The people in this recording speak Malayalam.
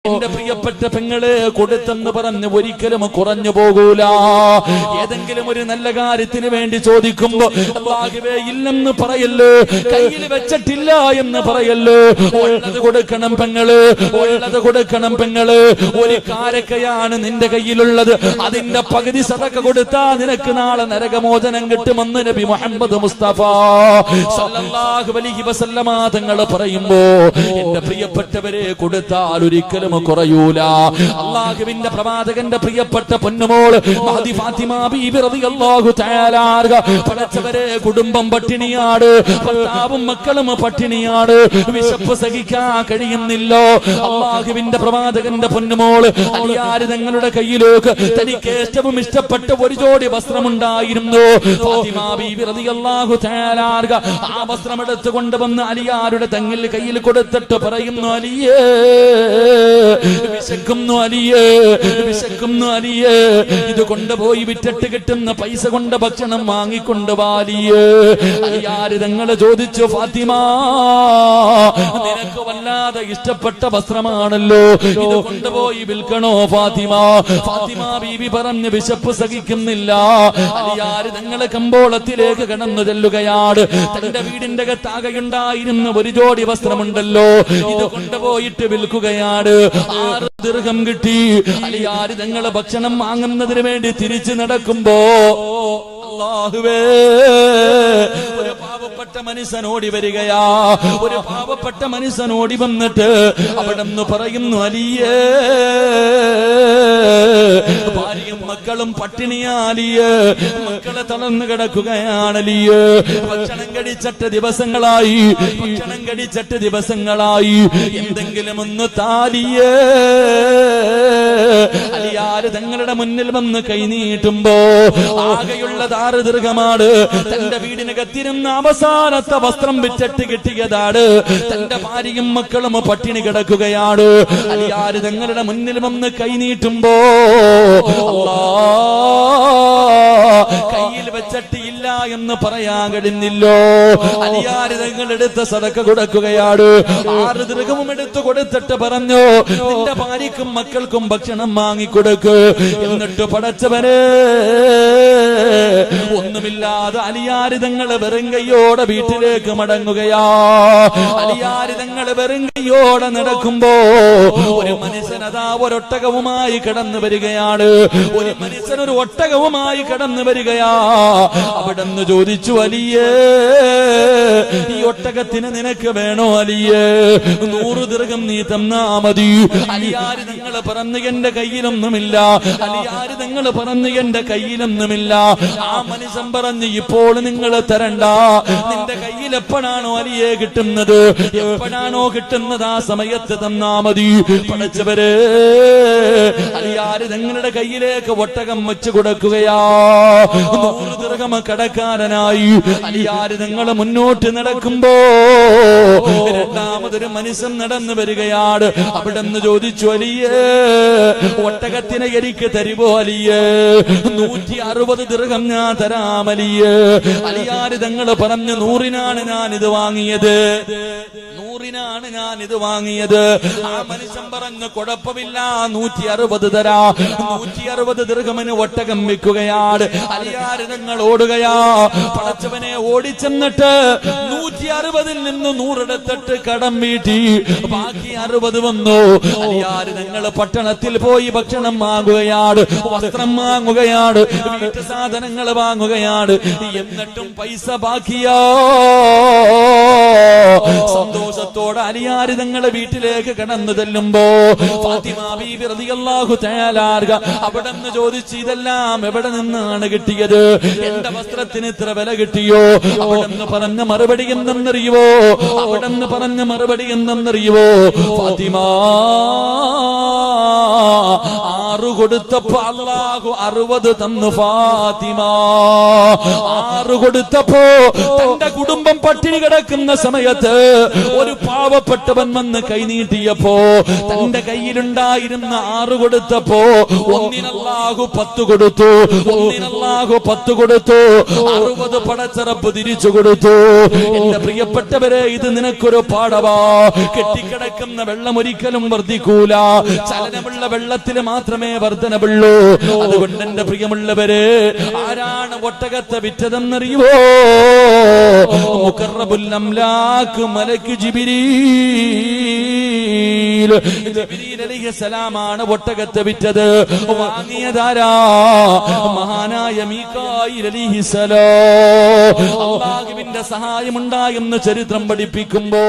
എന്റെ പ്രിയപ്പെട്ട പെങ്ങളെ കൊടുത്തെന്ന് പറഞ്ഞ് ഒരിക്കലും കുറഞ്ഞു പോകൂല. ഏതെങ്കിലും ഒരു നല്ല കാര്യത്തിന് വേണ്ടി ചോദിക്കുമ്പോ അല്ലാഹുവേ ഇല്ലെന്ന് പറയല്ലോ, കയ്യിൽ വെച്ചിട്ടില്ല എന്ന് പറയല്ലോ. ഉള്ളത് കൊടുക്കണം പെങ്ങള്, ഉള്ളത് കൊടുക്കണം പെങ്ങള്. ഒരു കാരക്കയാണ് നിന്റെ കയ്യിലുള്ളത്, അതിന്റെ പകുതി സദഖ കൊടുത്താ നിനക്ക് നാളെ നരകമോചനം കിട്ടുമെന്ന് നബി മുഹമ്മദ് മുസ്തഫ സല്ലല്ലാഹു അലൈഹി വസല്ലമ തങ്ങൾ പറയുമ്പോ എന്റെ പ്രിയപ്പെട്ടവരെ കൊടുത്താൽ ഒരിക്കലും കുറയൂല. അല്ലാഹുവിന്റെ പ്രവാചകന്റെ പ്രിയപ്പെട്ട പൊന്നുമോൾ മഹദി ഫാത്തിമ ബീബി റളിയല്ലാഹു തആല അൻഹ പടച്ചവരെ കുടുംബം പട്ടിണിയാണ്, ഭർത്താവും മക്കളും പട്ടിണിയാണ്, വിശപ്പ് സഹിക്കാൻ കഴിയുന്നില്ലോ. അല്ലാഹുവിന്റെ പ്രവാചകന്റെ പൊന്നുമോൾ അലിയാര് തങ്ങളുടെ കയ്യിലേക്ക് തനിക്ക് ഏറ്റവും ഇഷ്ടപ്പെട്ട ഒരു ജോഡി വസ്ത്രമുണ്ടായിരുന്നു. ഫാത്തിമ ബീബി റളിയല്ലാഹു തആല അൻഹ ആ വസ്ത്രം എടുത്തു കൊണ്ടുവന്ന് അലിയാരുടെ തങ്ങിൽ കയ്യിൽ കൊടുത്തിട്ട് പറയുന്നു, അലിയേ വിശക്കുന്നു അലിയേ, വിശക്കുന്നു അലിയേ, ഇത് കൊണ്ടുപോയി വിറ്റിട്ട് കിട്ടുന്ന പൈസ കൊണ്ട് ഭക്ഷണം വാങ്ങിക്കൊണ്ട് വാലിയേ. അലിയാര് തങ്ങള് ചോദിച്ചു, ഫാത്തിമ നിനക്ക് വല്ലാതെ ഇഷ്ടപ്പെട്ട വസ്ത്രമാണല്ലോ, ഇത് കൊണ്ടുപോയി വിൽക്കണോ ഫാത്തിമ? ഫാത്തിമ ബീബി പറഞ്ഞ് വിശപ്പ് സഹിക്കുന്നില്ല. അലിയാര് തങ്ങള് കമ്പോളത്തിലേക്ക് കടന്നു ചെല്ലുകയാണ്. തന്റെ വീടിന്റെ അകത്താകെയുണ്ടായിരുന്ന ഒരു ജോഡി വസ്ത്രമുണ്ടല്ലോ, ഇത് കൊണ്ടുപോയിട്ട് വിൽക്കുകയാണ്. 6 ദിർഹം കിട്ടി. അലിയാര് തങ്ങള് ഭക്ഷണം വാങ്ങുന്നതിന് വേണ്ടി തിരിച്ചു നടക്കുമ്പോ അല്ലാഹുവേ ഒരു പാവപ്പെട്ട മനുഷ്യൻ ഓടി വരികയാ. ഒരു പാവപ്പെട്ട മനുഷ്യൻ ഓടി വന്നിട്ട് അവിടെന്ന് പറയുന്നു, അലിയേ ഭാര്യയും മക്കളും പട്ടിണിയാലിയേ, മക്കളെ തളർന്നു കിടക്കുകയാണലിയേ, ഭക്ഷണം കഴിച്ചിട്ട് ദിവസങ്ങളായി, ഭക്ഷണം കഴിച്ചിട്ട് ദിവസങ്ങളായി, എന്തെങ്കിലും ഒന്ന് താലിയേ. അലിയാര് തങ്ങളുടെ മുന്നിൽ വന്ന് കൈനീട്ടുമ്പോ ആകെയുള്ള 6 ദിർഹമാണ്. തന്റെ വീടിനകത്തിരുന്ന അവസാനത്തെ വസ്ത്രം വിറ്റിട്ട് കിട്ടിയതാണ്. തന്റെ ഭാര്യയും മക്കളും പട്ടിണി കിടക്കുകയാണ്. അലിയാര് തങ്ങളുടെ മുന്നിൽ വന്ന് കൈനീട്ടുമ്പോ കയ്യിൽ വെച്ചിട്ട് ഇല്ല എന്ന് പറയാൻ കഴിഞ്ഞില്ലോ. അലിയാര് തങ്ങൾ എടുത്ത സദഖ കൊടുക്കുകയാണ്. 6 ദിർഹവും എടുത്തു കൊടുത്തിട്ട് പറഞ്ഞു, നിന്റെ ഭാര്യക്കും മക്കൾക്കും ഭക്ഷണം വാങ്ങിക്കൊടുക്ക്. എന്നിട്ട് പടച്ചവനെ ഒന്നുമില്ലാതെ അലിയാര് തങ്ങള് വെറും കയ്യോടെ വീട്ടിലേക്ക് മടങ്ങുകയാ. അലിയാര് തങ്ങള് വെറും കയ്യോടെ നടക്കുമ്പോ ഒരു മനുഷ്യനതാ ഒരൊട്ടകവുമായി കടന്നു വരികയാണ്. ഒരു മനുഷ്യൻ ഒരു ഒട്ടകവുമായി കടന്നു വരികയാ. അവിടെന്ന് ചോദിച്ചു, അലിയേ ഈ ഒട്ടകത്തിന് നിനക്ക് വേണോ അലിയേ? 100 ദിർഹം നീ തന്നാ മതി. അലിയാര് തങ്ങള് പറഞ്ഞു, എന്റെ കയ്യിലൊന്നുമില്ല. അലിയാര് തങ്ങള് പറഞ്ഞു, എന്റെ കയ്യിലൊന്നുമില്ല. ആ മനുഷ്യൻ പറഞ്ഞു, ഇപ്പോൾ നിങ്ങൾ തരണ്ട, നിന്റെ കയ്യിൽ എപ്പോഴാണോ അലിയെ കിട്ടുന്നത്, എപ്പോഴാണോ കിട്ടുന്നത് ആ സമയത്ത് തന്നാ മതി. പടച്ചവരെ അലിയാര് തങ്ങളുടെ കയ്യിലേക്ക് ഒട്ടകം വെച്ചു കൊടുക്കുകയാ. 100 ദിർഹം കടക്കാരനായി. അലിയാര് തങ്ങൾ മുന്നോട്ട് നടക്കുമ്പോ രണ്ടാമതൊരു മനുഷ്യൻ നടന്നു വരികയാണ്. അവിടെ നിന്ന് ചോദിച്ചു, അലിയേ ഒട്ടകത്തിനെ എനിക്ക് തരുവോ അലിയേ? 160 ദിർഹം ഞാൻ തരാം അലിയേ. അലിയാര് തങ്ങൾ പറഞ്ഞു, 100-നാണ് ഞാൻ ഇത് വാങ്ങിയത്, 100-നാണ് ഞാൻ ഇത് വാങ്ങിയത്. ആ മനുഷ്യൻ പറഞ്ഞു, കുഴപ്പമില്ല 160 തരാ. 160 ദിർഹമിന് ഒട്ടകം വിൽക്കുകയാണ്. അലിയാര് തങ്ങൾ ഓടുകയാ. പടച്ചവനെ ഓടിച്ചെന്നിട്ട് 160-ൽ നിന്ന് 100 എടുത്തിട്ട് കടം വീട്ടി. ബാക്കി 60 വന്നു. അലിയാര് തങ്ങൾ പട്ടണത്തിൽ പോയി ഭക്ഷണം വാങ്ങുകയാണ്, വസ്ത്രം വാങ്ങുകയാണ്, വീട്ടു സാധനങ്ങൾ വാങ്ങുകയാണ്. എന്നിട്ടും പൈസ ബാക്കിയോ. സന്തോഷത്തോടെ അലിയാര് തങ്ങളെ വീട്ടിലേക്ക് കടന്നു ചെല്ലുമ്പോ ഫാത്തിമ ബീബി റളിയല്ലാഹു തആല അൻഹ അവിടെ നിന്ന് ചോദിച്ചു, ഇതെല്ലാം എവിടെ നിന്നാണ് കിട്ടിയത്? എന്റെ വസ്ത്രത്തിന് ഇത്ര വില കിട്ടിയോ? അവിടെ നിന്ന് പറഞ്ഞ മറുപടി എന്തെന്നറിയുവോ? അവിടെ നിന്ന് പറഞ്ഞ മറുപടി എന്തെന്നറിയുവോ? ഫാത്തിമ 6 കൊടുത്തപ്പോ അല്ലാഹു 60 തന്നു ഫാത്തിമ. 6 കൊടുത്തപ്പോ തന്റെ കുടുംബം പട്ടിണി കിടക്കുന്ന സമയത്ത് ഒരു പാവപ്പെട്ടവൻ വന്ന് കൈനീട്ടിയപ്പോ തന്റെ കയ്യിലുണ്ടായിരുന്ന 6 കൊടുത്തപ്പോ ഒന്നിനല്ലാഹു 10 കൊടുത്തു, ഒന്നിനല്ലാഹു 10 കൊടുത്തു, 60 പടച്ച റബ്ബ് തിരിച്ചു കൊടുത്തു. എന്റെ പ്രിയപ്പെട്ടവരെ, ഇത് നിനക്കൊരു പാഠവാ. കെട്ടിക്കിടക്കുന്ന വെള്ളം ഒരിക്കലും വർദ്ധിക്കൂല, ചലനമുള്ള വെള്ളത്തിൽ മാത്രമേ വർധനവുള്ളൂ. അതുകൊണ്ട് എന്റെ പ്രിയമുള്ളവരെ, ആരാണ് ഒട്ടകത്തെ വിറ്റതെന്നറിയുവോ? മുഖറബുൽ അംലാക്ക് മലക്ക് ജിബ്രീൽ അലൈഹിസ്സലാമാണ് ഒട്ടകത്തെ വിറ്റത്. വാങ്ങിയതാരാ? മഹാനായ മീകായിൽ അലൈഹിസ്സലാം. അല്ലാഹുവിന്റെ സഹായമുണ്ടായെന്ന് ചരിത്രം പഠിപ്പിക്കുമ്പോ